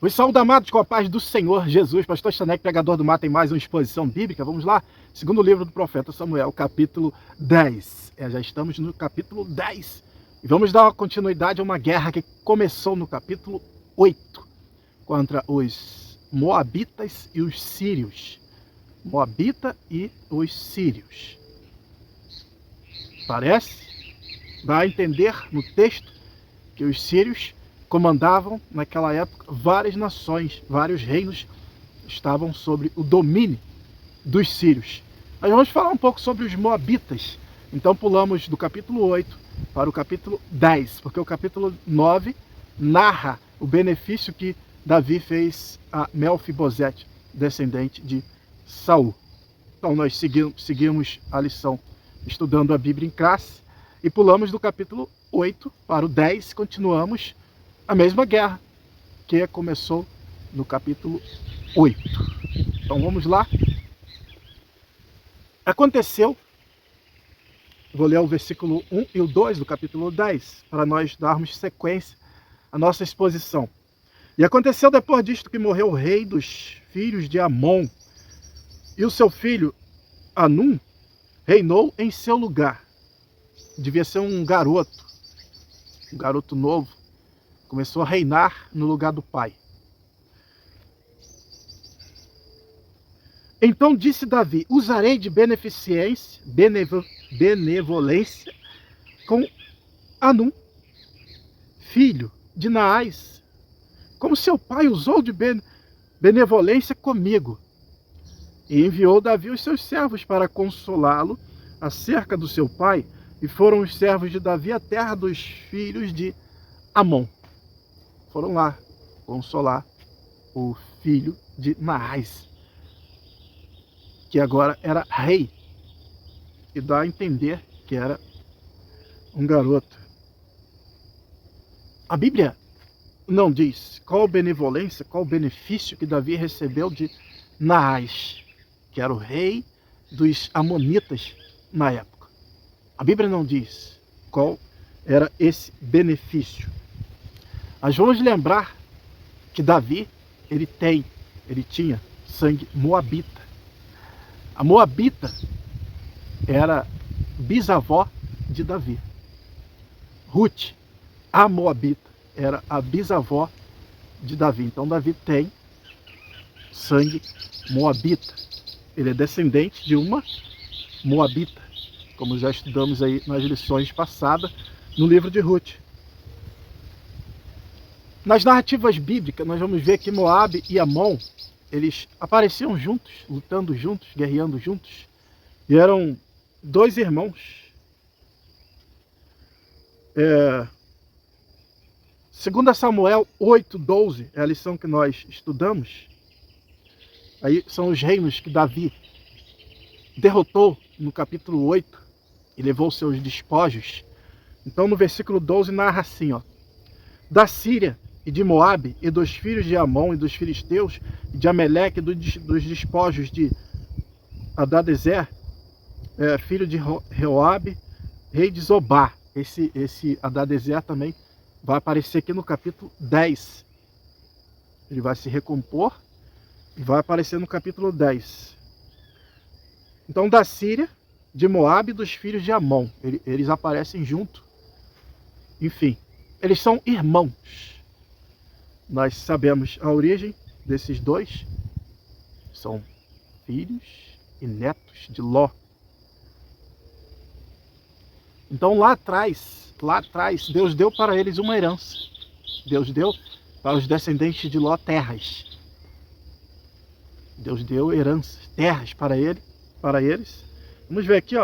Os saúde amados com a paz do Senhor Jesus. Pastor Stanek, pregador do Mato, em mais uma exposição bíblica. Vamos lá, segundo livro do profeta Samuel, capítulo 10. Já estamos no capítulo 10. E vamos dar uma continuidade a uma guerra que começou no capítulo 8, contra os Moabitas e os Sírios. Moabita e os Sírios. Parece, vai entender no texto, que os sírios comandavam naquela época várias nações, vários reinos estavam sob o domínio dos sírios. Nós vamos falar um pouco sobre os moabitas. Então pulamos do capítulo 8 para o capítulo 10, porque o capítulo 9 narra o benefício que Davi fez a Melfibosete, descendente de Saul. Então nós seguimos a lição estudando a Bíblia em classe e pulamos do capítulo 8 para o 10, continuamos a mesma guerra que começou no capítulo 8. Então vamos lá. Aconteceu, vou ler o versículo 1 e o 2 do capítulo 10, para nós darmos sequência à nossa exposição. E aconteceu depois disto que morreu o rei dos filhos de Amon, e o seu filho Anum reinou em seu lugar. Devia ser um garoto novo, começou a reinar no lugar do pai. Então disse Davi: usarei de benevolência com Anum, filho de Naás, como seu pai usou de benevolência comigo. E enviou Davi os seus servos para consolá-lo acerca do seu pai, e foram os servos de Davi à terra dos filhos de Amon. Foram lá consolar o filho de Naás, que agora era rei, e dá a entender que era um garoto. A Bíblia não diz qual benevolência, qual benefício que Davi recebeu de Naás, que era o rei dos amonitas na época. A Bíblia não diz qual era esse benefício. Mas vamos lembrar que Davi, ele tinha sangue moabita. A moabita era bisavó de Davi. Ruth, a moabita, era a bisavó de Davi. Então Davi tem sangue moabita. Ele é descendente de uma moabita, como já estudamos aí nas lições passadas no livro de Ruth. Nas narrativas bíblicas, nós vamos ver que Moabe e Amon, eles apareciam juntos, lutando juntos, guerreando juntos, e eram dois irmãos. Segundo Samuel 8:12, é a lição que nós estudamos. Aí são os reinos que Davi derrotou no capítulo 8 e levou seus despojos. Então no versículo 12 narra assim, da Síria e de Moabe, e dos filhos de Amon, e dos filisteus, e de Ameleque, dos despojos de Adadezer, filho de Reoabe, rei de Zobá. Esse Adadezer também vai aparecer aqui no capítulo 10. Ele vai se recompor e vai aparecer no capítulo 10. Então da Síria, de Moabe e dos filhos de Amon. Eles aparecem junto. Enfim, eles são irmãos. Nós sabemos a origem desses dois. São filhos e netos de Ló. Então lá atrás, Deus deu para eles uma herança. Deus deu para os descendentes de Ló terras. Deus deu heranças, terras para eles. Vamos ver aqui,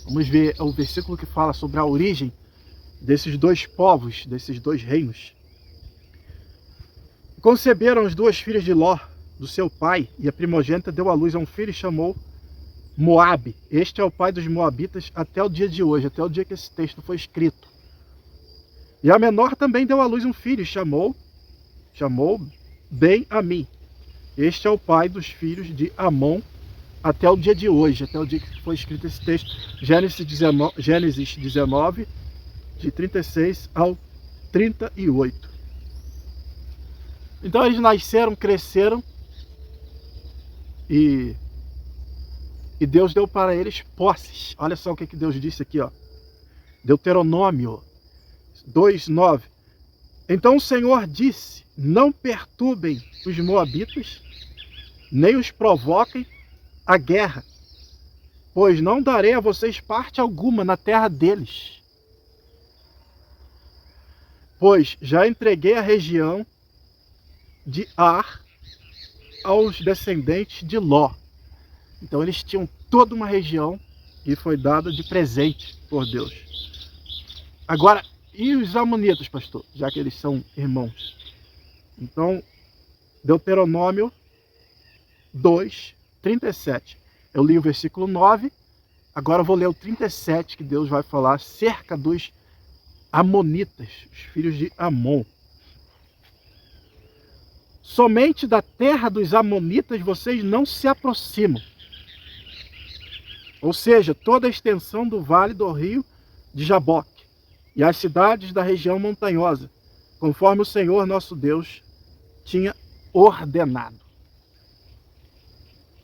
Vamos ver o versículo que fala sobre a origem desses dois povos, desses dois reinos. Conceberam as duas filhas de Ló, do seu pai, e a primogênita deu à luz a um filho e chamou Moabe. Este é o pai dos moabitas até o dia de hoje, até o dia que esse texto foi escrito. E a menor também deu à luz um filho e chamou Ben-Ami. Este é o pai dos filhos de Amon até o dia de hoje, até o dia que foi escrito esse texto. Gênesis 19, de 36 ao 38. Então eles nasceram, cresceram e Deus deu para eles posses. Olha só o que Deus disse aqui, ó. Deuteronômio 2:9. Então o Senhor disse: não perturbem os moabitas, nem os provoquem a guerra, pois não darei a vocês parte alguma na terra deles. Pois já entreguei a região de Ar aos descendentes de Ló. Então eles tinham toda uma região que foi dada de presente por Deus. Agora, e os amonitas, pastor? Já que eles são irmãos. Então, Deuteronômio 2:37. Eu li o versículo 9, agora eu vou ler o 37, que Deus vai falar acerca dos amonitas, os filhos de Amon. Somente da terra dos amonitas vocês não se aproximam. Ou seja, toda a extensão do vale do rio de Jaboque e as cidades da região montanhosa, conforme o Senhor nosso Deus tinha ordenado.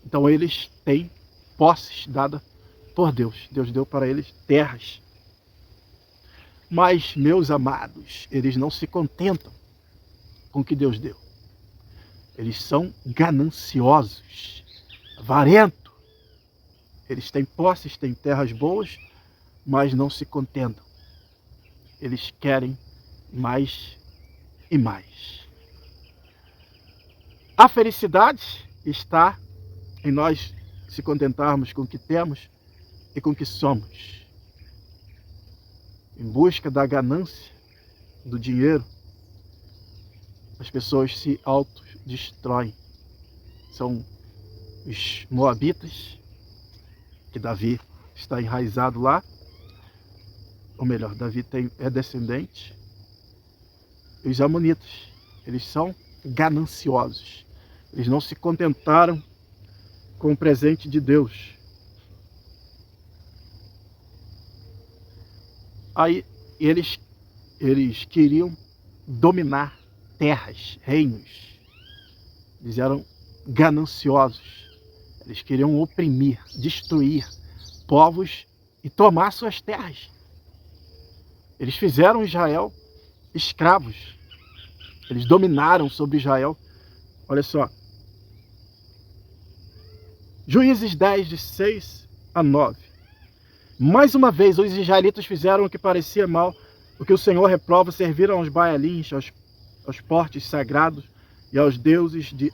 Então eles têm posses dadas por Deus. Deus deu para eles terras. Mas, meus amados, eles não se contentam com o que Deus deu. Eles são gananciosos, avarentos. Eles têm posses, têm terras boas, mas não se contentam. Eles querem mais e mais. A felicidade está em nós se contentarmos com o que temos e com o que somos. Em busca da ganância, do dinheiro, as pessoas se autodestroem. São os moabitas, que Davi está enraizado lá, ou melhor, Davi é descendente. E os amonitas, eles são gananciosos. Eles não se contentaram com o presente de Deus. Aí eles queriam dominar terras, reinos. Eles eram gananciosos. Eles queriam oprimir, destruir povos e tomar suas terras. Eles fizeram Israel escravos. Eles dominaram sobre Israel. Olha só. Juízes 10, de 6-9. Mais uma vez, os israelitas fizeram o que parecia mal, o que o Senhor reprova, serviram aos Baalins, aos portes sagrados, e aos deuses de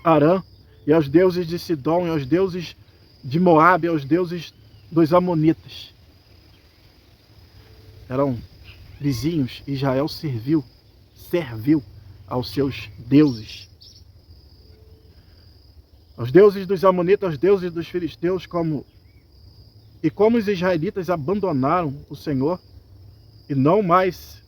Arã, e aos deuses de Sidom, e aos deuses de Moabe, e aos deuses dos amonitas. Eram vizinhos. Israel serviu aos seus deuses. Aos deuses dos amonitas, aos deuses dos filisteus, como os israelitas abandonaram o Senhor e não mais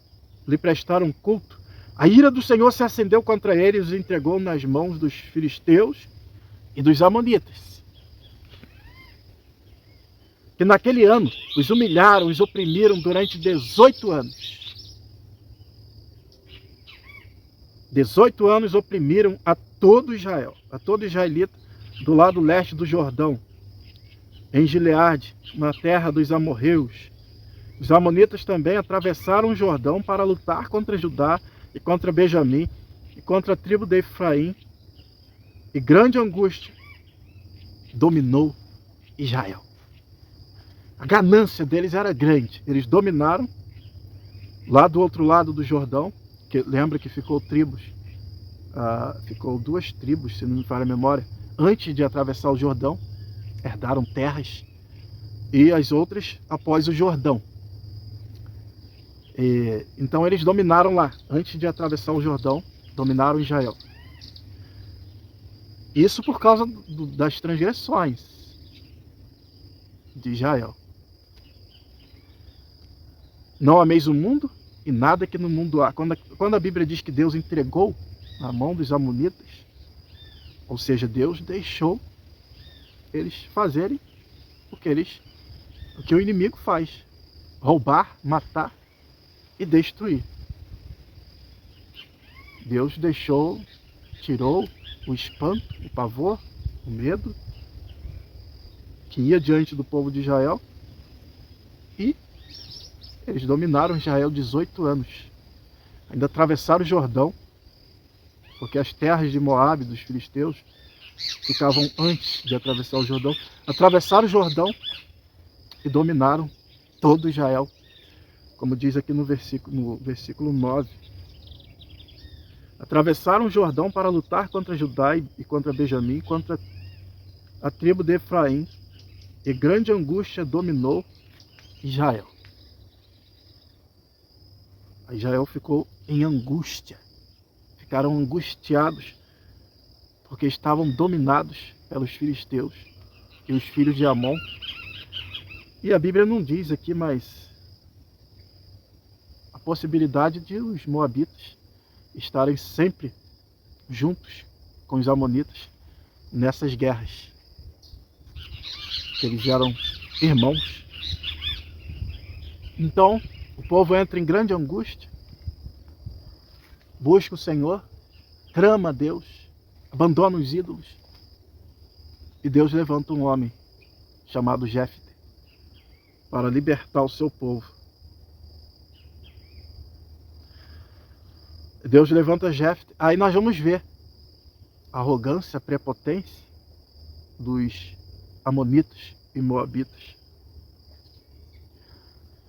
lhe prestaram culto, a ira do Senhor se acendeu contra eles e os entregou nas mãos dos filisteus e dos amonitas, que naquele ano os humilharam, os oprimiram durante 18 anos. 18 anos oprimiram a todo Israel, a todo israelita, do lado leste do Jordão, em Gileade, na terra dos amorreus. Os amonitas também atravessaram o Jordão para lutar contra Judá e contra Benjamim e contra a tribo de Efraim. E grande angústia dominou Israel. A ganância deles era grande. Eles dominaram lá do outro lado do Jordão, que lembra que ficou duas tribos, se não me falha a memória, antes de atravessar o Jordão, herdaram terras, e as outras após o Jordão. Então eles dominaram lá, antes de atravessar o Jordão, dominaram Israel. Isso por causa das transgressões de Israel. Não ameis o mundo e nada que no mundo há. Quando a Bíblia diz que Deus entregou na mão dos amonitas, ou seja, Deus deixou eles fazerem o que o inimigo faz: roubar, matar e destruir. Deus tirou o espanto, o pavor, o medo que ia diante do povo de Israel, e eles dominaram Israel 18 anos. Ainda atravessaram o Jordão, porque as terras de Moabe, dos filisteus, ficavam antes de atravessar o Jordão. Atravessaram o Jordão e dominaram todo Israel, como diz aqui no versículo 9. Atravessaram o Jordão para lutar contra Judá e contra Benjamim, contra a tribo de Efraim, e grande angústia dominou Israel. Israel ficou em angústia. Ficaram angustiados porque estavam dominados pelos filisteus e os filhos de Amon. E a Bíblia não diz aqui, mas a possibilidade de os moabitas estarem sempre juntos com os amonitas nessas guerras. Eles eram irmãos. Então, o povo entra em grande angústia, busca o Senhor, clama a Deus, abandona os ídolos, e Deus levanta um homem chamado Jefté para libertar o seu povo. Deus levanta Jefté. Aí nós vamos ver a arrogância, a prepotência dos amonitas e moabitas.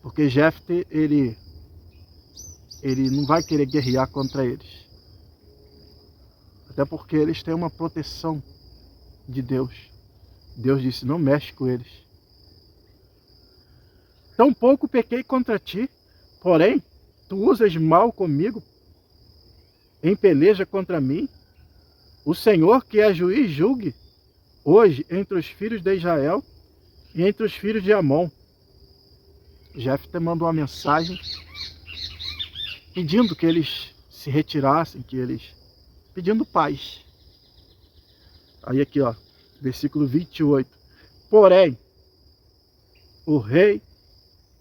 Porque Jefté, ele não vai querer guerrear contra eles. Até porque eles têm uma proteção de Deus. Deus disse, não mexe com eles. Tampouco pequei contra ti, porém, tu usas mal comigo, em peleja contra mim. O Senhor, que é juiz, julgue hoje entre os filhos de Israel e entre os filhos de Amon. Jefté mandou uma mensagem pedindo que eles se retirassem, pedindo paz. Aí aqui, ó, versículo 28. Porém, o rei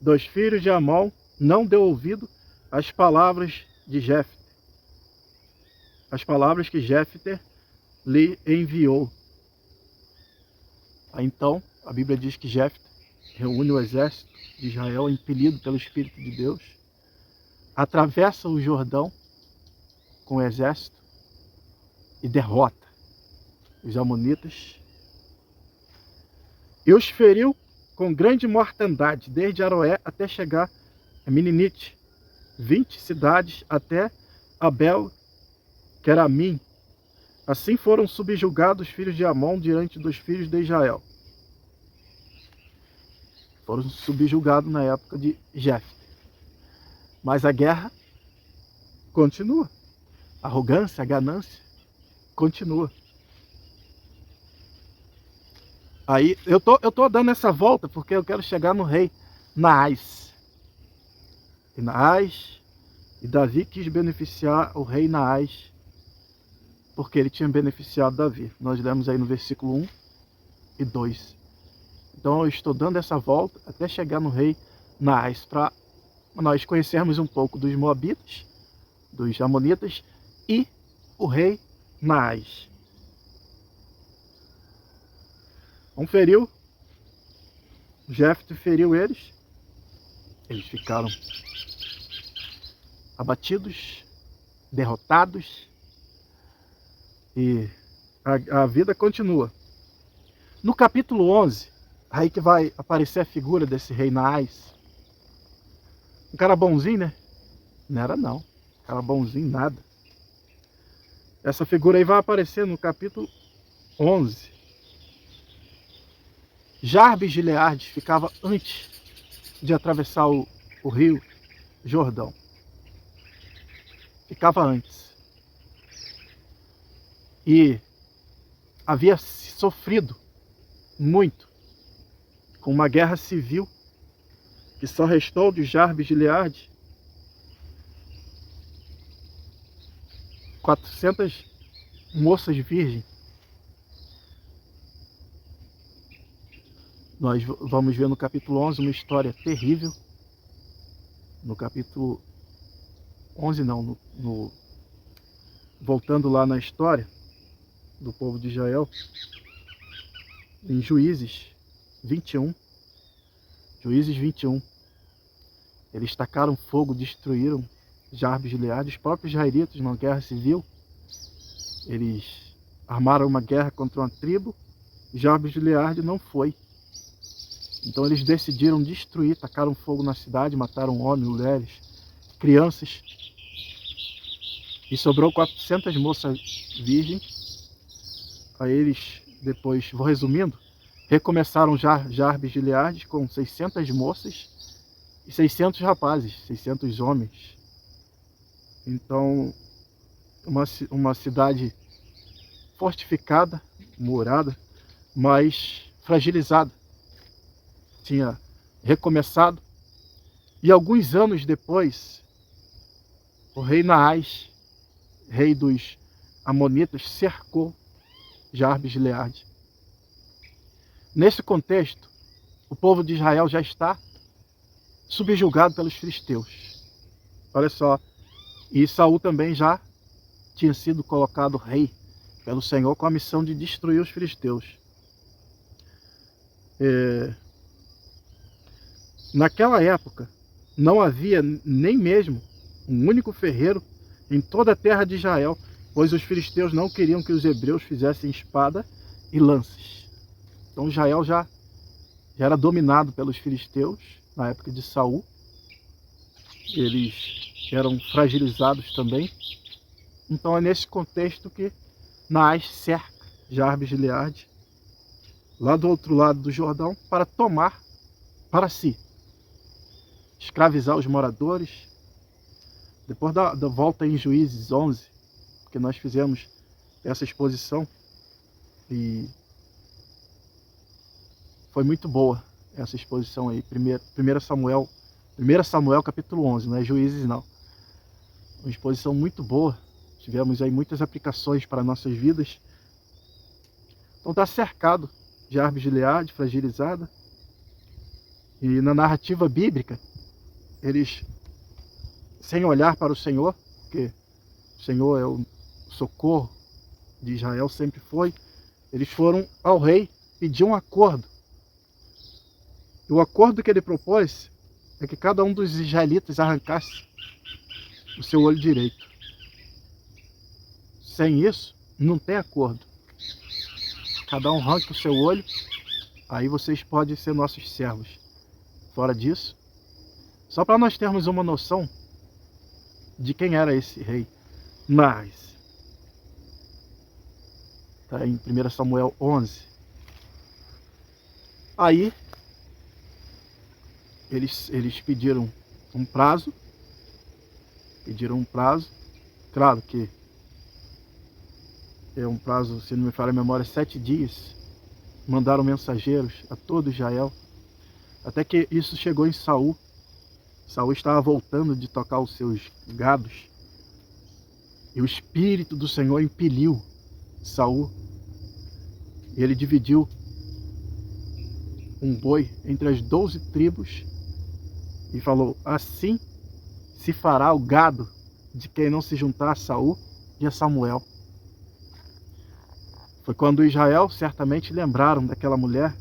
dos filhos de Amon não deu ouvido às palavras de Jefté, as palavras que Jefté lhe enviou. Aí então, a Bíblia diz que Jefté reúne o exército de Israel, impelido pelo Espírito de Deus, atravessa o Jordão com o exército e derrota os amonitas e os feriu com grande mortandade, desde Aroé até chegar a Mininite, 20 cidades até Abel-Queramim. Assim foram subjugados os filhos de Amon diante dos filhos de Israel. Foram subjugados na época de Jefté. Mas a guerra continua. A arrogância, a ganância continua. Aí eu tô dando essa volta porque eu quero chegar no rei Naás. E Davi quis beneficiar o rei Naás porque ele tinha beneficiado Davi. Nós lemos aí no versículo 1 e 2. Então eu estou dando essa volta até chegar no rei Naás, para nós conhecermos um pouco dos moabitas, dos amonitas e o rei Naás. Jefté feriu eles ficaram abatidos, derrotados, e a vida continua. No capítulo 11, aí que vai aparecer a figura desse rei Naás. Um cara bonzinho, né? Não era não. Um cara bonzinho, nada. Essa figura aí vai aparecer no capítulo 11. Jabes de Gileade ficava antes de atravessar o rio Jordão. Ficava antes. E havia sofrido muito com uma guerra civil que só restou de Jabes de Gileade 400 moças virgens. Nós vamos ver no capítulo 11 uma história terrível. No capítulo 11 não, no voltando lá na história do povo de Israel, em Juízes 21, eles tacaram fogo, destruíram Jabes de Gileade. Os próprios israelitas, numa guerra civil, eles armaram uma guerra contra uma tribo, e Jabes de Gileade não foi. Então eles decidiram destruir, tacaram fogo na cidade, mataram homens, mulheres, crianças, e sobrou 400 moças virgens. Aí eles, depois, vou resumindo, recomeçaram Jabes de Gileade com 600 moças e 600 rapazes, 600 homens. Então, uma cidade fortificada, murada, mas fragilizada. Tinha recomeçado. E alguns anos depois, o rei Naás, rei dos Amonitas, cercou Jabes de Gileade. Nesse contexto, o povo de Israel já está subjugado pelos filisteus. Olha só, e Saul também já tinha sido colocado rei pelo Senhor com a missão de destruir os filisteus. Naquela época, não havia nem mesmo um único ferreiro em toda a terra de Israel, pois os filisteus não queriam que os hebreus fizessem espada e lanças. Então Israel já era dominado pelos filisteus na época de Saul. Eles eram fragilizados também. Então é nesse contexto que Naás cerca Jabes de Gileade, lá do outro lado do Jordão, para tomar para si, escravizar os moradores. Depois da volta em Juízes 11, que nós fizemos essa exposição, e foi muito boa essa exposição aí, 1 Samuel capítulo 11, não é Juízes não. Uma exposição muito boa, tivemos aí muitas aplicações para nossas vidas. Então está cercado de Jabes de Gileade, fragilizada. E na narrativa bíblica, eles, sem olhar para o Senhor, porque o Senhor é o socorro de Israel, sempre foi, eles foram ao rei pedir um acordo. E o acordo que ele propôs é que cada um dos israelitas arrancasse o seu olho direito. Sem isso, não tem acordo. Cada um arranca o seu olho, aí vocês podem ser nossos servos. Fora disso, só para nós termos uma noção de quem era esse rei Naás. Está em 1 Samuel 11. Aí, eles pediram um prazo. Claro que é um prazo, se não me falha a memória, 7 dias. Mandaram mensageiros a todo Israel. Até que isso chegou em Saul. Saul estava voltando de tocar os seus gados. E o Espírito do Senhor impeliu Saul. E ele dividiu um boi entre as 12 tribos. E falou: assim se fará o gado de quem não se juntar a Saul e a Samuel. Foi quando Israel certamente lembraram daquela mulher,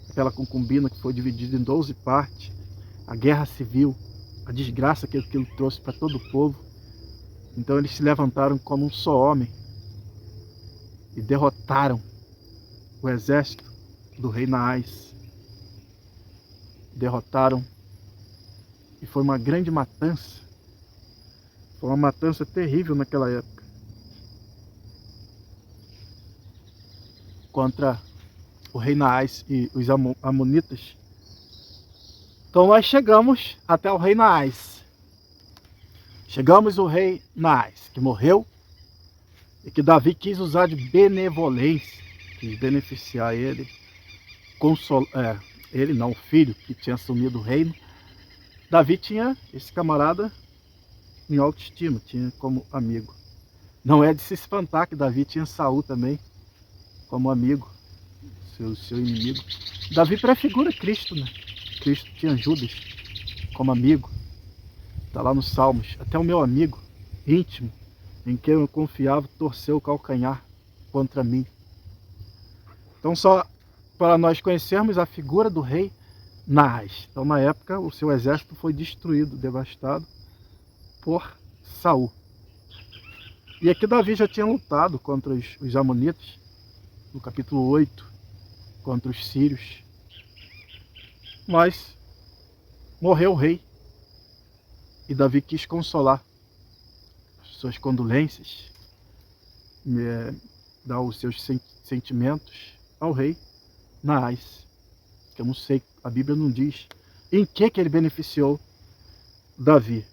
aquela concubina que foi dividida em 12 partes, a guerra civil, a desgraça que aquilo trouxe para todo o povo. Então eles se levantaram como um só homem e derrotaram o exército do rei Naás. Derrotaram, e foi uma grande matança. Foi uma matança terrível naquela época contra o rei Naás e os amonitas. Então nós chegamos até o rei Naás. Chegamos o rei Naás, que morreu e que Davi quis usar de benevolência, quis beneficiar ele, ele não, o filho que tinha assumido o reino. Davi tinha esse camarada em autoestima, tinha como amigo. Não é de se espantar que Davi tinha Saul também como amigo, seu inimigo. Davi prefigura Cristo, né? Cristo tinha Judas como amigo. Está lá nos Salmos. Até o meu amigo íntimo em quem eu confiava torceu o calcanhar contra mim. Então, só para nós conhecermos a figura do rei Naás. Então, na época, o seu exército foi destruído, devastado por Saul. E aqui Davi já tinha lutado contra os amonitas, no capítulo 8, contra os sírios. Mas morreu o rei e Davi quis consolar as suas condolências, dar os seus sentimentos ao rei Naás, que eu não sei, a Bíblia não diz em que ele beneficiou Davi.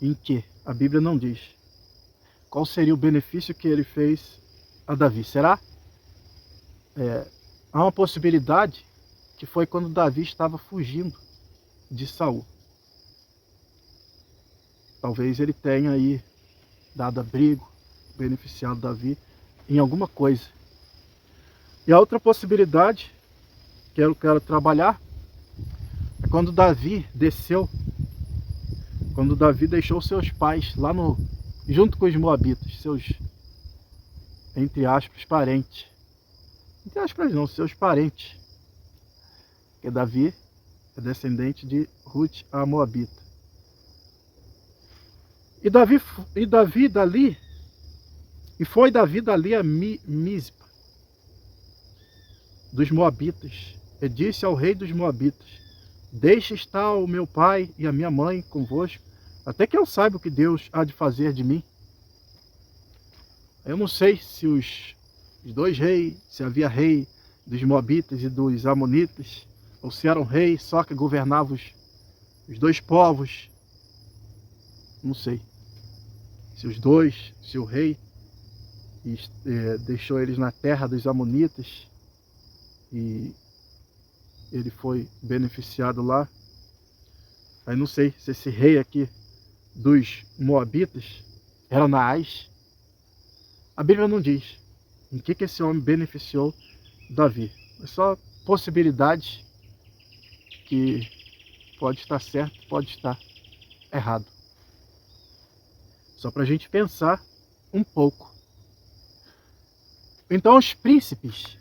Em que? A Bíblia não diz. Qual seria o benefício que ele fez a Davi? Será? Há uma possibilidade que foi quando Davi estava fugindo de Saul. Talvez ele tenha aí dado abrigo, beneficiado Davi em alguma coisa. E a outra possibilidade que eu quero trabalhar é quando Davi desceu, quando Davi deixou seus pais lá junto com os moabitas, seus, entre aspas, parentes. Entre aspas não, seus parentes. Porque Davi é descendente de Ruth, a moabita. E foi Davi dali a Mispa, dos moabitas, e disse ao rei dos moabitas: deixe estar o meu pai e a minha mãe convosco, até que eu saiba o que Deus há de fazer de mim. Eu não sei se os dois reis, se havia rei dos moabitas e dos amonitas, ou se eram reis só que governavam os dois povos. Não sei. Se o rei deixou eles na terra dos amonitas e ele foi beneficiado lá. Aí não sei se esse rei aqui dos moabitas era Naás. A Bíblia não diz em que esse homem beneficiou Davi. É só possibilidades que pode estar certo, pode estar errado. Só para a gente pensar um pouco. Então os príncipes,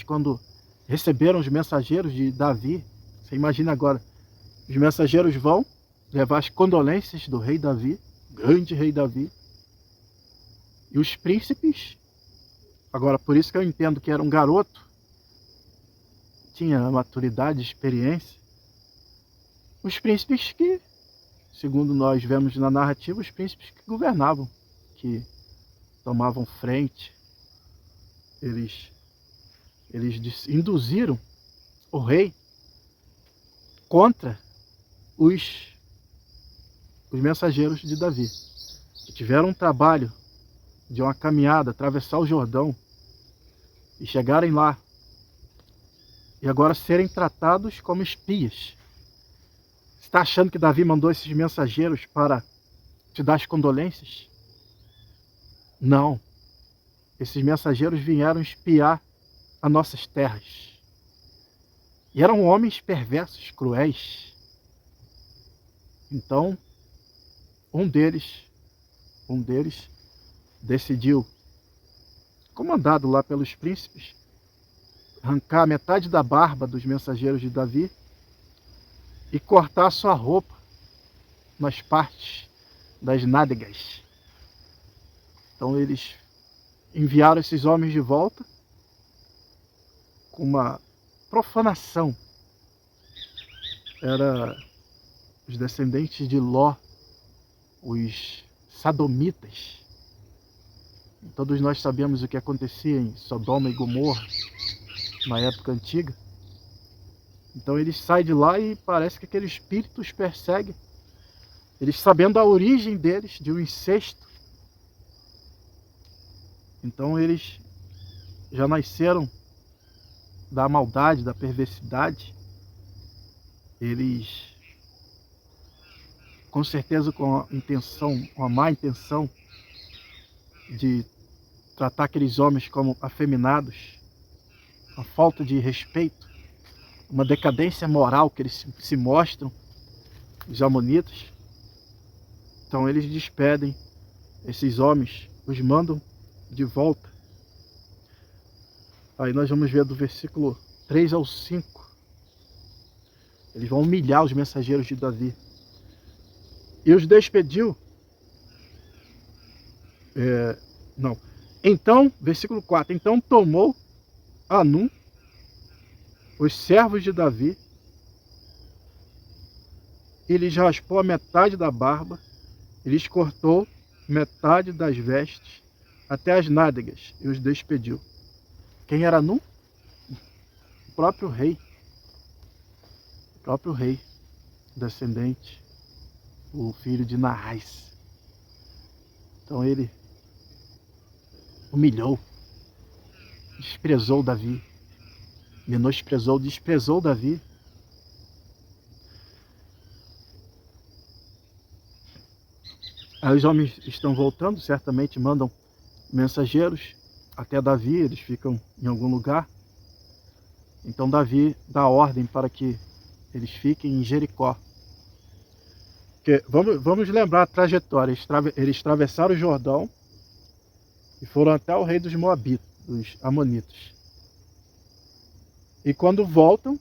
quando receberam os mensageiros de Davi, você imagina agora, os mensageiros vão levar as condolências do rei Davi, grande rei Davi, e os príncipes, agora por isso que eu entendo que era um garoto, tinha maturidade, experiência, os príncipes que, segundo nós vemos na narrativa, os príncipes que governavam, que tomavam frente, eles induziram o rei contra os mensageiros de Davi, que tiveram um trabalho de uma caminhada, atravessar o Jordão e chegarem lá e agora serem tratados como espias. Você está achando que Davi mandou esses mensageiros para te dar as condolências? Não. Esses mensageiros vieram espiar as nossas terras. E eram homens perversos, cruéis. Então, um deles decidiu, comandado lá pelos príncipes, arrancar metade da barba dos mensageiros de Davi e cortar a sua roupa nas partes das nádegas. Então eles enviaram esses homens de volta com uma profanação. Era os descendentes de Ló, os sodomitas. Todos nós sabemos o que acontecia em Sodoma e Gomorra na época antiga. Então eles saem de lá e parece que aquele espírito os persegue. Eles sabendo a origem deles, de um incesto. Então eles já nasceram da maldade, da perversidade. Eles, com certeza com a intenção, uma má intenção de tratar aqueles homens como afeminados, uma falta de respeito, uma decadência moral que eles se mostram, os amonitas. Então eles despedem esses homens, os mandam de volta. Aí nós vamos ver do versículo 3 ao 5. Eles vão humilhar os mensageiros de Davi. E os despediu. Então, versículo 4. Então tomou Anum, os servos de Davi, e lhes raspou a metade da barba, e lhes cortou metade das vestes, até as nádegas, e os despediu. Quem era Anum? O próprio rei. O próprio rei, descendente, o filho de Naás. Então ele humilhou, desprezou Davi, desprezou Davi. Aí os homens estão voltando, certamente mandam mensageiros até Davi, eles ficam em algum lugar. Então Davi dá ordem para que eles fiquem em Jericó. Porque, vamos lembrar a trajetória, eles atravessaram o Jordão e foram até o rei dos Moabitas, dos Amonitas. E quando voltam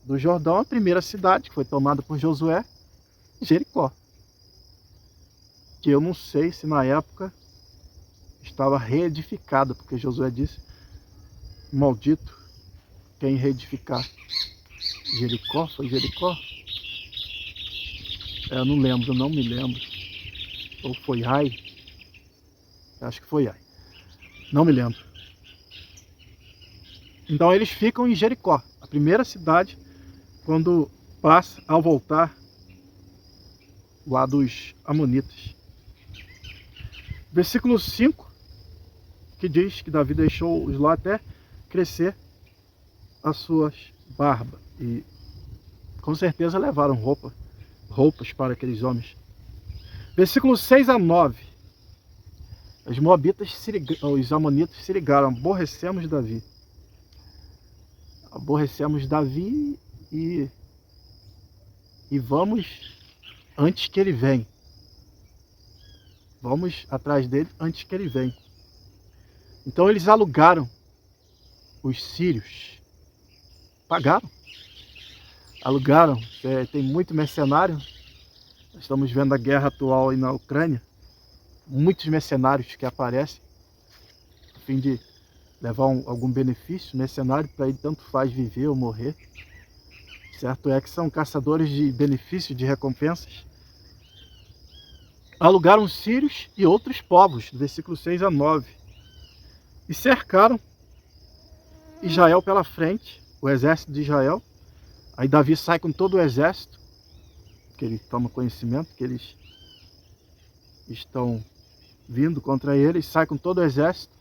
do Jordão, a primeira cidade que foi tomada por Josué, Jericó. Que eu não sei se na época estava reedificada, porque Josué disse: maldito quem reedificar. Jericó? Foi Jericó? Eu não lembro, não me lembro. Ou foi Ai? Acho que foi Ai. Não me lembro. Então eles ficam em Jericó, a primeira cidade, quando passa ao voltar lá dos Amonitas. Versículo 5, que diz que Davi deixou-os lá até crescer as suas barbas. E com certeza levaram roupas para aqueles homens. Versículo 6 a 9. Os Amonitas se ligaram: aborrecemos Davi. Aborrecemos Davi e vamos antes que ele venha. Vamos atrás dele antes que ele venha. Então eles alugaram os sírios. Pagaram. Alugaram. Tem muito mercenário. Nós estamos vendo a guerra atual aí na Ucrânia. Muitos mercenários que aparecem a fim de levar algum benefício. Mercenário, para ele tanto faz viver ou morrer. Certo é que são caçadores de benefícios, de recompensas. Alugaram os sírios e outros povos, do versículo 6 a 9. E cercaram Israel pela frente, o exército de Israel. Aí Davi sai com todo o exército, que ele toma conhecimento que eles estão vindo contra ele, sai com todo o exército.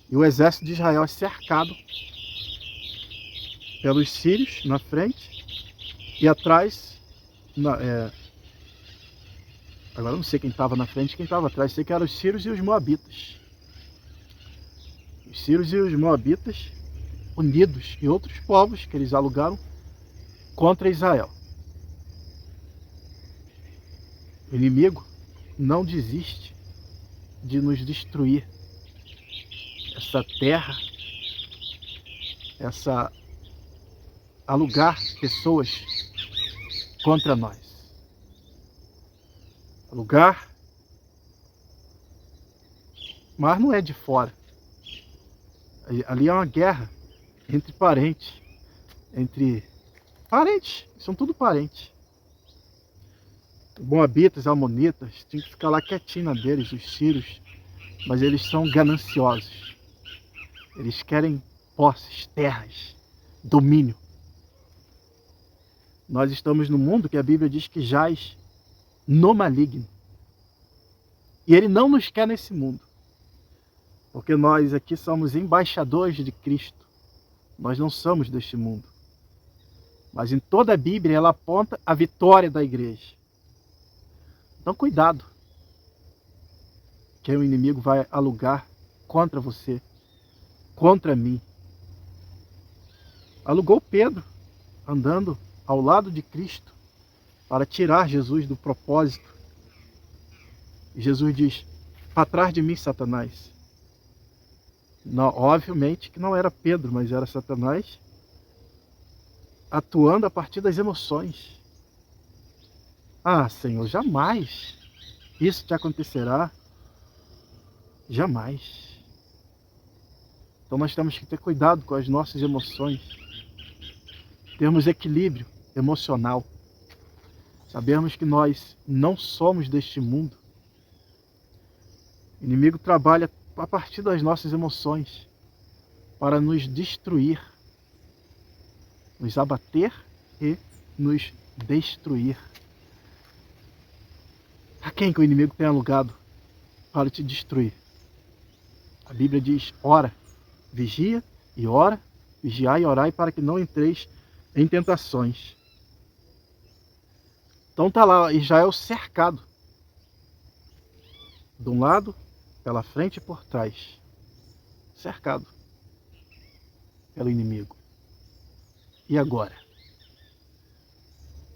E o exército de Israel é cercado pelos sírios na frente e atrás, agora eu não sei quem estava na frente e quem estava atrás, sei que eram os sírios e os moabitas. Os sírios e os moabitas unidos e outros povos que eles alugaram contra Israel. O inimigo não desiste de nos destruir. Essa terra, alugar pessoas contra nós. Alugar, mas não é de fora. Ali é uma guerra entre parentes. São tudo parentes. Moabitas, Amonitas, tinha que ficar lá quietinho na deles, os sírios, mas eles são gananciosos. Eles querem posses, terras, domínio. Nós estamos no mundo que a Bíblia diz que jaz no maligno. E ele não nos quer nesse mundo. Porque nós aqui somos embaixadores de Cristo. Nós não somos deste mundo. Mas em toda a Bíblia ela aponta a vitória da igreja. Então cuidado. Que o inimigo vai alugar contra você, contra mim. Alugou Pedro, andando ao lado de Cristo, para tirar Jesus do propósito E Jesus diz: para trás de mim, Satanás. Não, obviamente que não era Pedro, mas era Satanás atuando a partir das emoções. Ah, Senhor, jamais isso te acontecerá. Jamais. Então nós temos que ter cuidado com as nossas emoções. Termos equilíbrio emocional. Sabermos que nós não somos deste mundo. O inimigo trabalha a partir das nossas emoções para nos destruir, nos abater e nos destruir. A quem que o inimigo tem alugado para te destruir? A Bíblia diz: ora, vigia e ora, vigiai e orai para que não entreis em tentações. Então está lá Israel cercado, de um lado, pela frente e por trás, cercado pelo inimigo. E agora?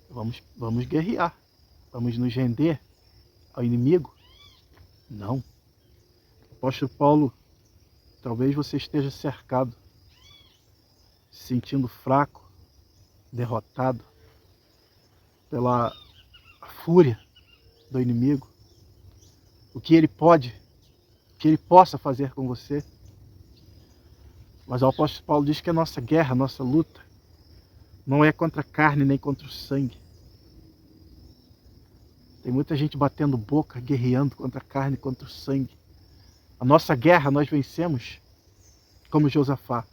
Vamos guerrear, vamos nos render ao inimigo? Não. O apóstolo Paulo, talvez você esteja cercado, se sentindo fraco, derrotado pela fúria do inimigo. O que ele possa fazer com você. Mas o apóstolo Paulo diz que a nossa guerra, a nossa luta, não é contra a carne nem contra o sangue. Tem muita gente batendo boca, guerreando contra a carne e contra o sangue. A nossa guerra nós vencemos como Josafá,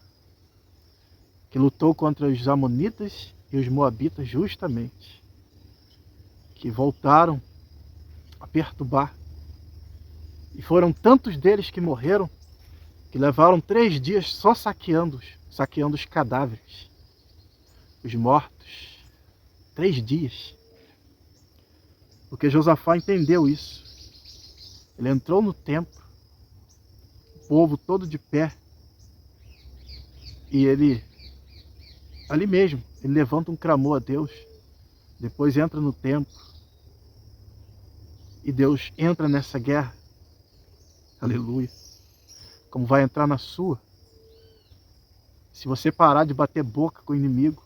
que lutou contra os amonitas e os moabitas justamente, que voltaram a perturbar. E foram tantos deles que morreram, que levaram 3 dias só saqueando os cadáveres, os mortos. 3 dias. Porque Josafá entendeu isso. Ele entrou no templo, o povo todo de pé, e ele, ali mesmo, ele levanta um clamor a Deus, depois entra no templo, e Deus entra nessa guerra. Aleluia. Como vai entrar na sua. Se você parar de bater boca com o inimigo,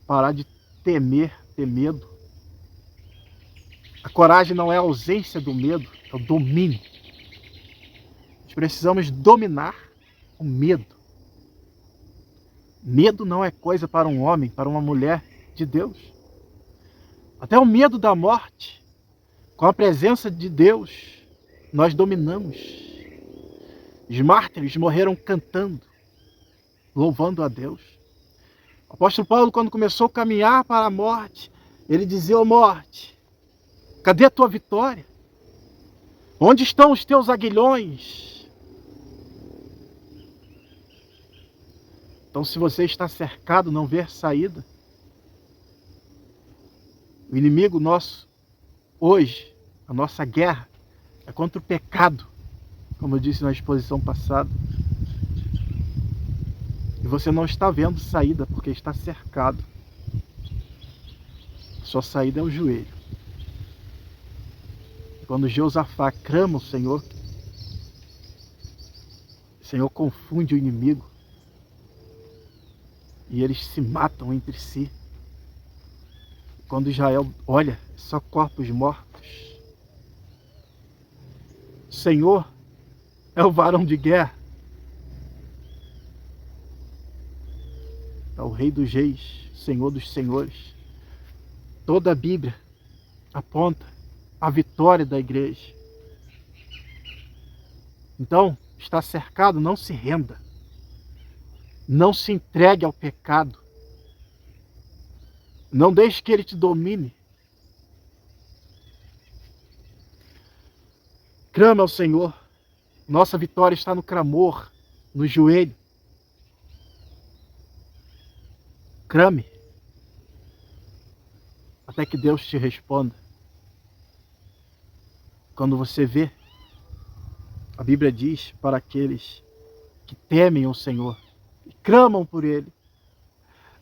parar de temer, ter medo. A coragem não é a ausência do medo, é o domínio. Nós precisamos dominar o medo. Medo não é coisa para um homem, para uma mulher de Deus. Até o medo da morte, com a presença de Deus, nós dominamos. Os mártires morreram cantando, louvando a Deus. O apóstolo Paulo, quando começou a caminhar para a morte, ele dizia: ó morte, cadê a tua vitória? Onde estão os teus aguilhões? Então, se você está cercado, não ver saída, o inimigo nosso, hoje, a nossa guerra, é contra o pecado, como eu disse na exposição passada. E você não está vendo saída, porque está cercado. Sua saída é o joelho. E quando Josafá clama o Senhor confunde o inimigo. E eles se matam entre si. Quando Israel olha, só corpos mortos. O Senhor é o varão de guerra. É o Rei dos Reis, Senhor dos Senhores. Toda a Bíblia aponta a vitória da igreja. Então, está cercado, não se renda. Não se entregue ao pecado. Não deixe que ele te domine. Clama ao Senhor. Nossa vitória está no clamor, no joelho. Clame, até que Deus te responda. Quando você vê, a Bíblia diz para aqueles que temem o Senhor e clamam por Ele,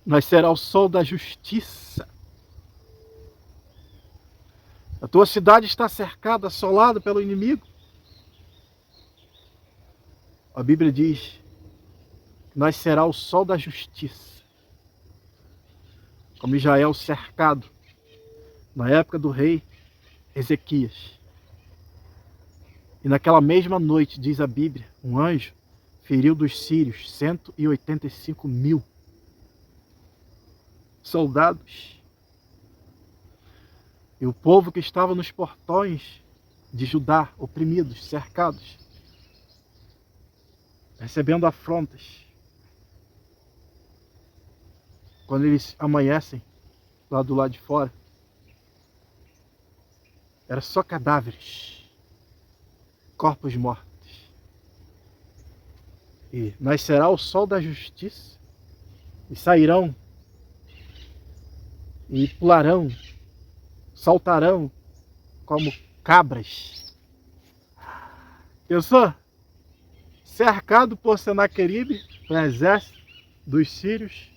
nascerá o sol da justiça A tua cidade está cercada, assolada pelo inimigo. A Bíblia diz que nascerá o sol da justiça, como Israel cercado na época do rei Ezequias. E naquela mesma noite, diz a Bíblia, um anjo feriu dos sírios 185 mil soldados. E o povo que estava nos portões de Judá, oprimidos, cercados, recebendo afrontas, quando eles amanhecem lá do lado de fora, era só cadáveres, corpos mortos. E nascerá o sol da justiça, e sairão, e pularão, saltarão como cabras. Eu sou cercado por Senaqueribe, o exército dos sírios,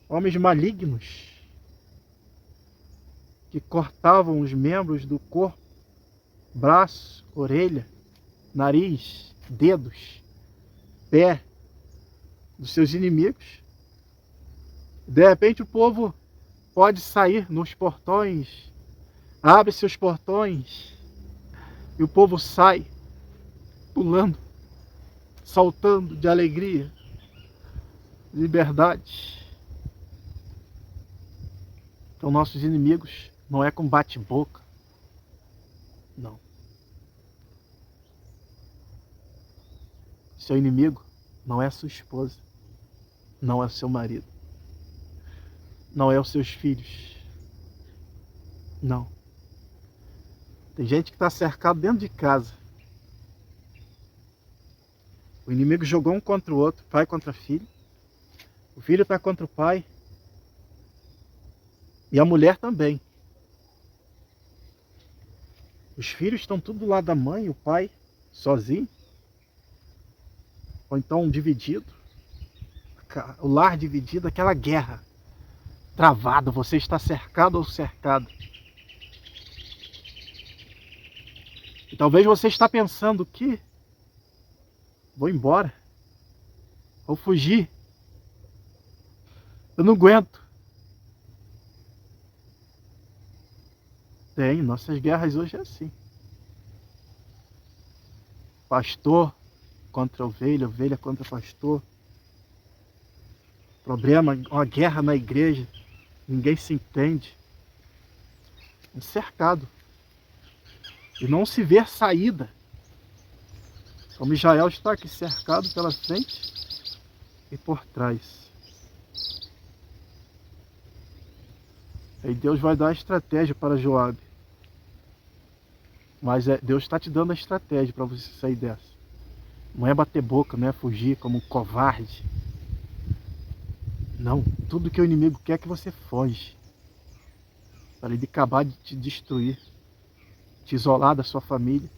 homens malignos, que cortavam os membros do corpo, braço, orelha, nariz, dedos, pé dos seus inimigos. De repente o povo pode sair nos portões, abre seus portões e o povo sai pulando, saltando de alegria, liberdade. Então nossos inimigos não é com bate-boca, não. Seu inimigo não é a sua esposa, não é o seu marido, não é os seus filhos, não. Tem gente que está cercado dentro de casa. O inimigo jogou um contra o outro, pai contra filho. O filho está contra o pai. E a mulher também. Os filhos estão tudo do lado da mãe, o pai sozinho. Ou então dividido. O lar dividido, aquela guerra travada. Você está cercado ou cercado. E talvez você está pensando que vou embora. Vou fugir. Eu não aguento. Tem, nossas guerras hoje é assim. Pastor contra ovelha, ovelha contra pastor. Problema, uma guerra na igreja. Ninguém se entende. Um cercado. E não se vê saída. Como Israel está aqui cercado pela frente e por trás. Aí Deus vai dar a estratégia para Joabe. Mas Deus está te dando a estratégia para você sair dessa. Não é bater boca, não é fugir como um covarde. Não, tudo que o inimigo quer é que você foge. Para ele acabar de te destruir. Te isolar da sua família.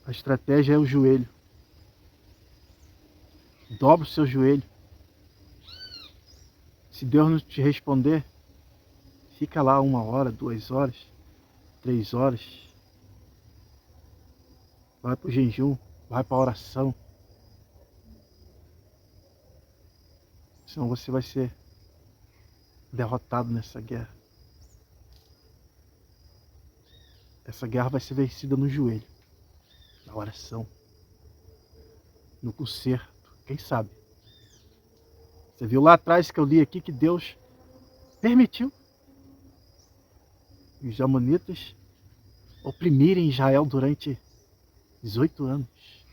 A estratégia é o joelho. Dobra o seu joelho. Se Deus não te responder, fica lá 1 hora, 2 horas, 3 horas. Vai para o jejum, vai para a oração. Senão você vai ser derrotado nessa guerra. Essa guerra vai ser vencida no joelho, na oração, no conserto, quem sabe? Você viu lá atrás que eu li aqui que Deus permitiu os amonitas oprimirem Israel durante 18 anos.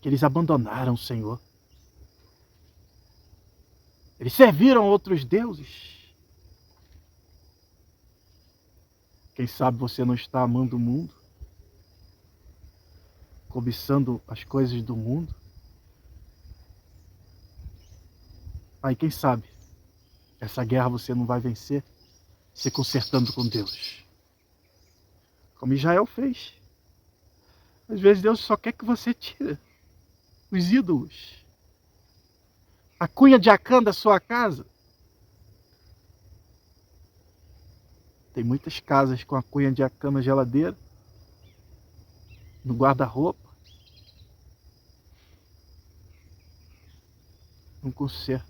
Que eles abandonaram o Senhor. Eles serviram outros deuses. Quem sabe você não está amando o mundo, cobiçando as coisas do mundo. Aí quem sabe essa guerra você não vai vencer se consertando com Deus. Como Israel fez. Às vezes Deus só quer que você tire os ídolos. A cunha de Acã da sua casa. Tem muitas casas com a cunha de Acã na geladeira, no guarda-roupa. Um conserto.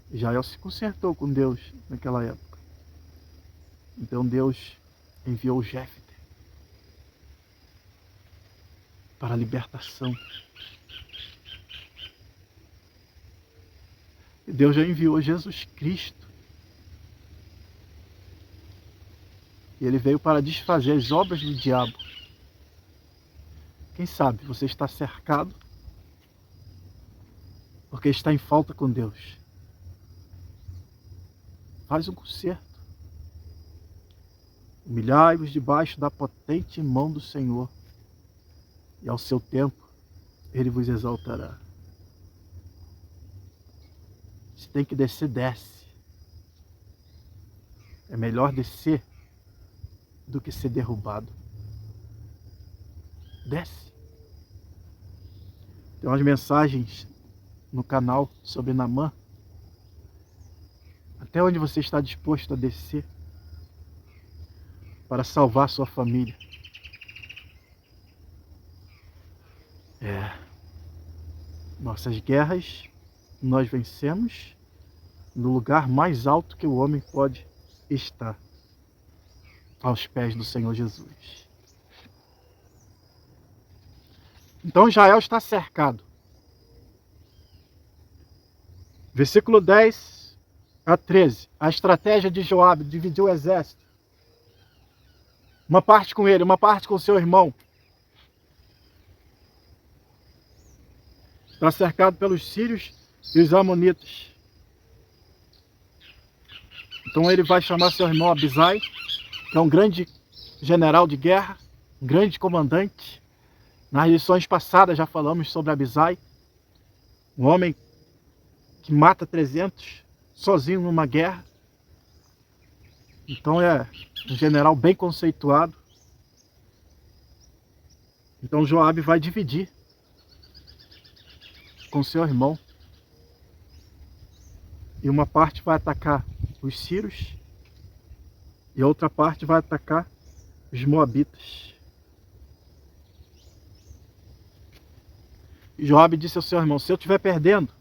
Israel se consertou com Deus naquela época. Então Deus enviou Jéfter para a libertação. E Deus já enviou Jesus Cristo. E ele veio para desfazer as obras do diabo. Quem sabe você está cercado porque está em falta com Deus. Faz um conserto. Humilhai-vos debaixo da potente mão do Senhor, e ao seu tempo ele vos exaltará. Se tem que descer, desce. É melhor descer do que ser derrubado. Desce. Tem umas mensagens no canal sobre Naamã. Até onde você está disposto a descer para salvar sua família? Nossas guerras nós vencemos no lugar mais alto que o homem pode estar, aos pés do Senhor Jesus. Então Israel está cercado. Versículo 10 a 13. A estratégia de Joabe: dividiu o exército. Uma parte com ele, uma parte com seu irmão. Está cercado pelos sírios e os amonitas. Então ele vai chamar seu irmão Abisai, que é um grande general de guerra, um grande comandante. Nas lições passadas já falamos sobre Abisai, um homem que mata 300 sozinho numa guerra. Então é um general bem conceituado. Então Joabe vai dividir com seu irmão. E uma parte vai atacar os sírios e a outra parte vai atacar os moabitas. E Joabe disse ao seu irmão: se eu estiver perdendo,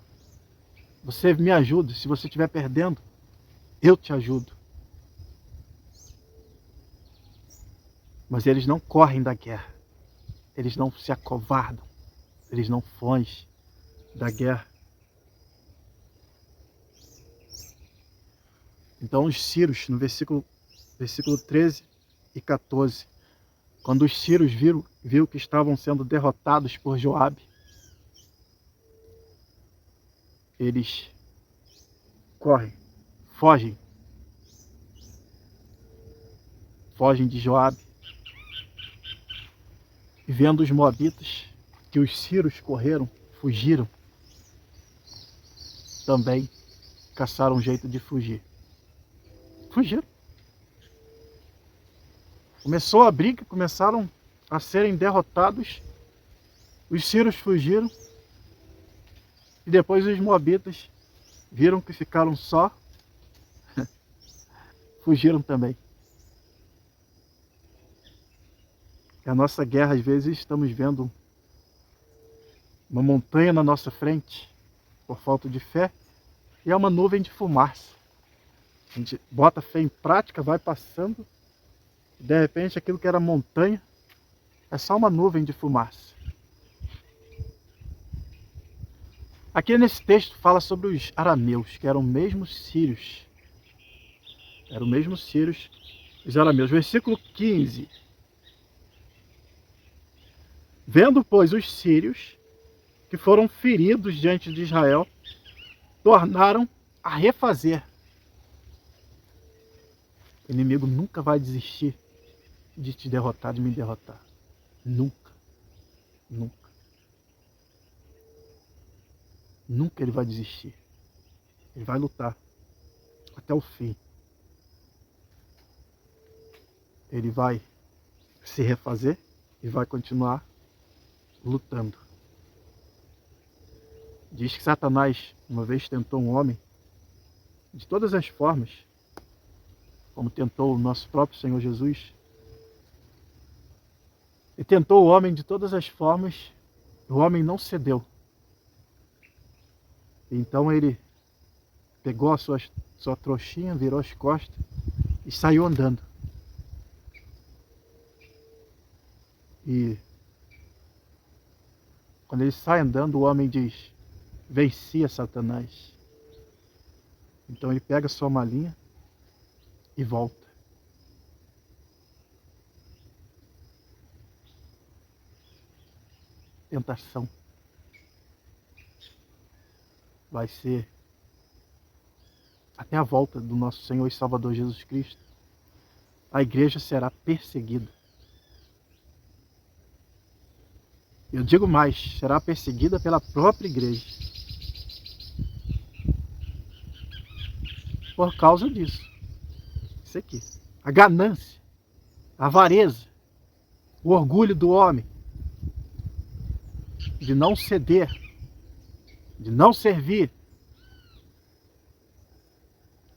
você me ajuda. Se você estiver perdendo, eu te ajudo. Mas eles não correm da guerra. Eles não se acovardam. Eles não fogem da guerra. Então os sírios, no versículo 13 e 14, quando os sírios viram que estavam sendo derrotados por Joabe, eles correm, fogem de Joabe. E vendo os moabitas que os sírios correram, fugiram, também caçaram um jeito de fugir. Fugiram. Começou a briga, começaram a serem derrotados. Os sírios fugiram. E depois os moabitas viram que ficaram só. Fugiram também. E a nossa guerra, às vezes, estamos vendo uma montanha na nossa frente, por falta de fé, e é uma nuvem de fumaça. A gente bota a fé em prática, vai passando, e de repente aquilo que era montanha é só uma nuvem de fumaça. Aqui nesse texto fala sobre os arameus, que eram mesmos sírios. Eram mesmos sírios, os arameus. Versículo 15. Vendo, pois, os sírios, que foram feridos diante de Israel, tornaram a refazer. O inimigo nunca vai desistir de te derrotar, de me derrotar. Nunca. Nunca. Nunca ele vai desistir. Ele vai lutar até o fim. Ele vai se refazer e vai continuar lutando. Diz que Satanás uma vez tentou um homem de todas as formas como tentou o nosso próprio Senhor Jesus. E tentou o homem de todas as formas, o homem não cedeu. Então ele pegou a sua trouxinha, virou as costas e saiu andando. E quando ele sai andando, o homem diz: venci a Satanás. Então ele pega a sua malinha e volta. Tentação vai ser até a volta do nosso Senhor e Salvador Jesus Cristo. A igreja será perseguida. Eu digo mais, será perseguida pela própria igreja. Por causa disso. Isso aqui. A ganância, a avareza, o orgulho do homem de não ceder, de não servir.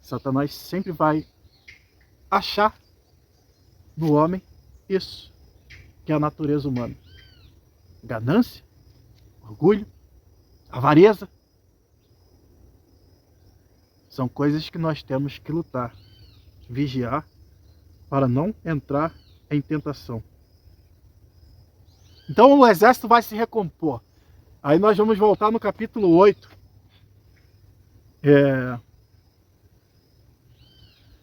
Satanás sempre vai achar no homem isso, que é a natureza humana. Ganância, orgulho, avareza. São coisas que nós temos que lutar, vigiar, para não entrar em tentação. Então o exército vai se recompor. Aí nós vamos voltar no capítulo 8.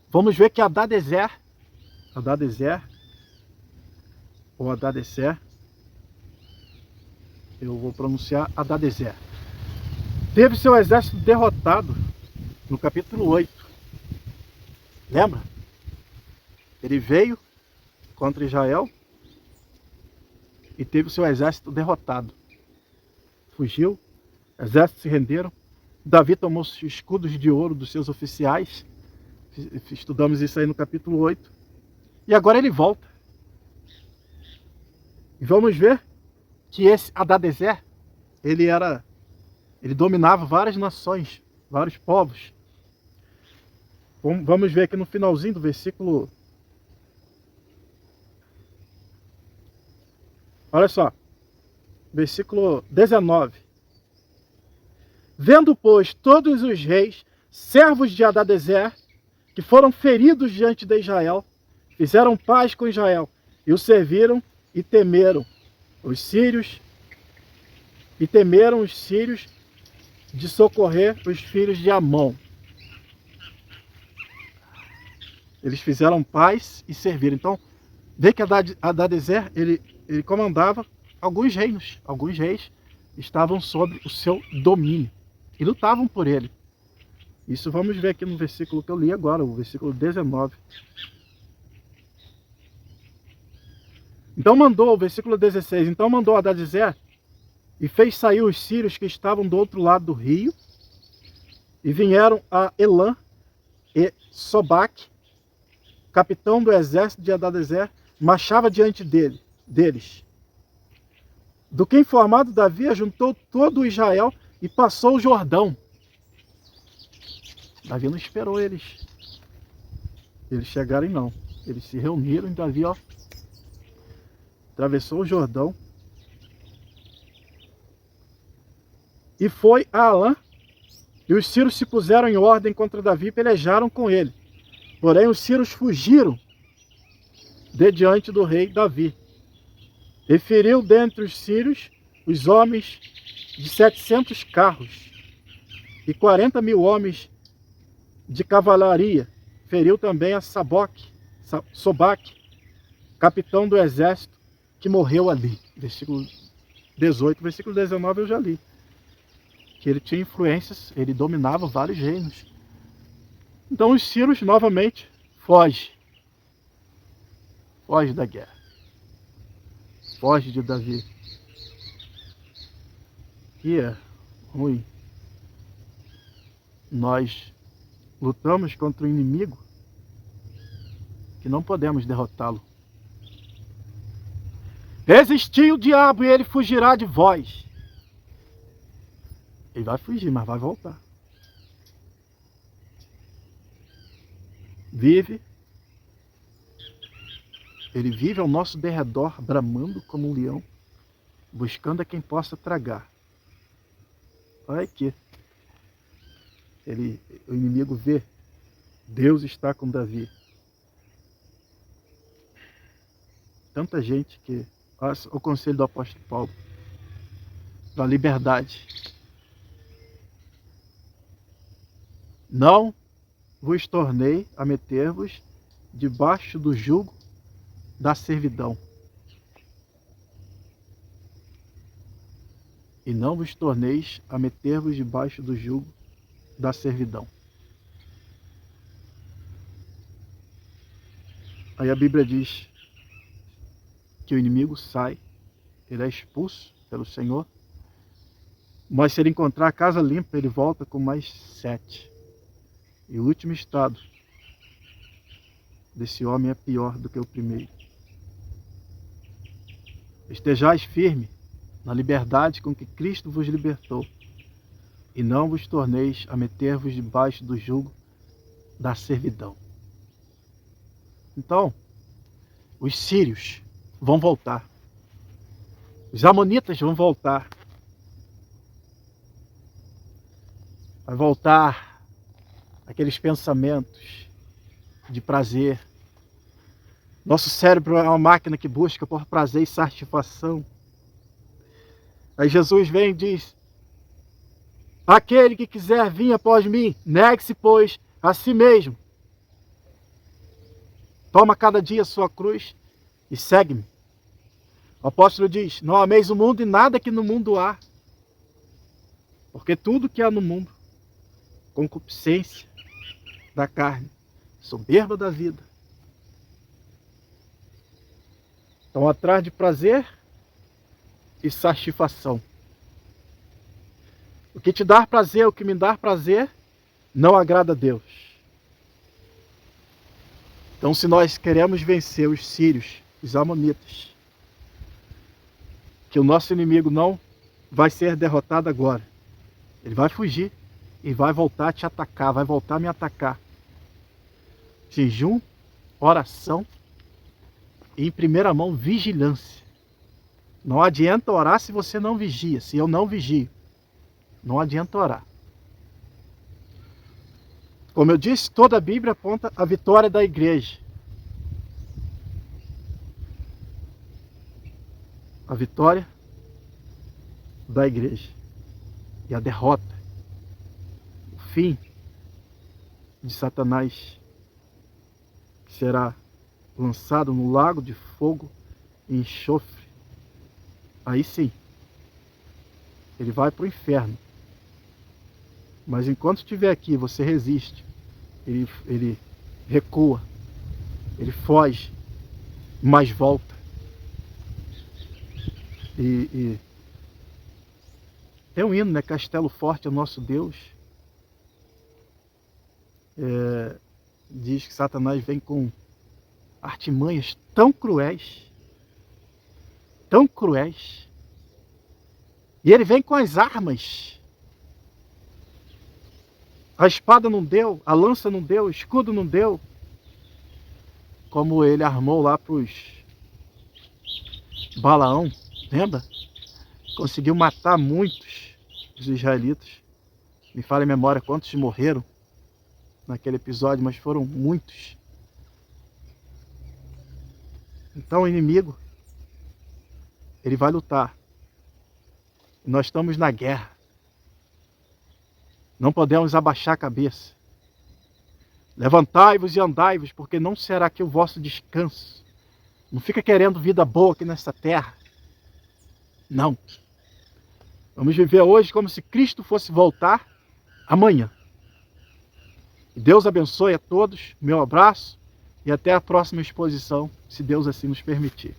Vamos ver que Hadadezer, ou Hadadezer, eu vou pronunciar Hadadezer, teve seu exército derrotado no capítulo 8. Lembra? Ele veio contra Israel e teve o seu exército derrotado. Fugiu, exércitos se renderam. Davi tomou os escudos de ouro dos seus oficiais. Estudamos isso aí no capítulo 8. E agora ele volta. E vamos ver que esse Hadadezer, ele dominava várias nações, vários povos. Vamos ver aqui no finalzinho do versículo. Olha só, versículo 19. Vendo, pois, todos os reis, servos de Hadadezer, que foram feridos diante de Israel, fizeram paz com Israel, e o serviram e temeram os sírios, de socorrer os filhos de Amon. Eles fizeram paz e serviram. Então, vê que Hadadezer, ele comandava alguns reinos. Alguns reis estavam sob o seu domínio e lutavam por ele. Isso vamos ver aqui no versículo que eu li agora, o versículo 19. Então mandou, o versículo 16, então mandou Hadadezer e fez sair os sírios que estavam do outro lado do rio, e vieram a Elã e Sobaque, capitão do exército de Hadadezer, marchava diante deles. Do que informado Davi, juntou todo o Israel e passou o Jordão. Davi não esperou eles chegarem, não. Eles se reuniram e Davi, atravessou o Jordão e foi a Alã, e os sírios se puseram em ordem contra Davi e pelejaram com ele. Porém os sírios fugiram de diante do rei Davi. E feriu dentre os sírios os homens de 700 carros e 40.000 homens de cavalaria. Feriu também a Sobaque, capitão do exército, que morreu ali. Versículo 18, versículo 19 eu já li. Que ele tinha influências, ele dominava vários reinos. Então os sírios novamente fogem. Foge da guerra. Foge de Davi. E é ruim. Nós lutamos contra um inimigo que não podemos derrotá-lo. Resisti o diabo e ele fugirá de vós. Ele vai fugir, mas vai voltar. Vive Ele vive ao nosso derredor, bramando como um leão, buscando a quem possa tragar. Olha aqui. O inimigo vê. Deus está com Davi. Tanta gente que... Olha o conselho do apóstolo Paulo. Da liberdade. Não vos tornei a meter-vos debaixo do jugo da servidão. E não vos torneis a meter-vos debaixo do jugo da servidão. Aí a Bíblia diz que o inimigo sai, ele é expulso pelo Senhor, mas se ele encontrar a casa limpa, ele volta com mais 7. E o último estado desse homem é pior do que o primeiro. Estejais firme na liberdade com que Cristo vos libertou, e não vos torneis a meter-vos debaixo do jugo da servidão. Então, os sírios vão voltar. Os amonitas vão voltar. Vai voltar aqueles pensamentos de prazer. Nosso cérebro é uma máquina que busca por prazer e satisfação. Aí Jesus vem e diz: aquele que quiser vir após mim, negue-se, pois, a si mesmo. Toma cada dia a sua cruz e segue-me. O apóstolo diz: não ameis o mundo e nada que no mundo há. Porque tudo que há no mundo, concupiscência da carne, soberba da vida, estão atrás de prazer e satisfação. O que te dá prazer, o que me dá prazer, não agrada a Deus. Então, se nós queremos vencer os sírios, os amonitas, que o nosso inimigo não vai ser derrotado agora. Ele vai fugir e vai voltar a te atacar, vai voltar a me atacar. Jejum, oração e, em primeira mão, vigilância. Não adianta orar se você não vigia, se eu não vigio. Não adianta orar. Como eu disse, toda a Bíblia aponta a vitória da igreja. A vitória da igreja. E a derrota. O fim de Satanás, que será lançado no lago de fogo e enxofre. Aí sim, ele vai para o inferno. Mas enquanto estiver aqui, você resiste. Ele recua. Ele foge. Mas volta. Tem um hino, né? Castelo forte é o nosso Deus. Diz que Satanás vem com artimanhas tão cruéis. Tão cruéis. E ele vem com as armas. A espada não deu, a lança não deu, o escudo não deu. Como ele armou lá para os Balaão, lembra? Conseguiu matar muitos dos israelitas. Me falha a memória quantos morreram naquele episódio, mas foram muitos. Então o inimigo, ele vai lutar. Nós estamos na guerra. Não podemos abaixar a cabeça. Levantai-vos e andai-vos, porque não será aqui o vosso descanso. Não fica querendo vida boa aqui nessa terra. Não. Vamos viver hoje como se Cristo fosse voltar amanhã. Deus abençoe a todos. Meu abraço e até a próxima exposição, se Deus assim nos permitir.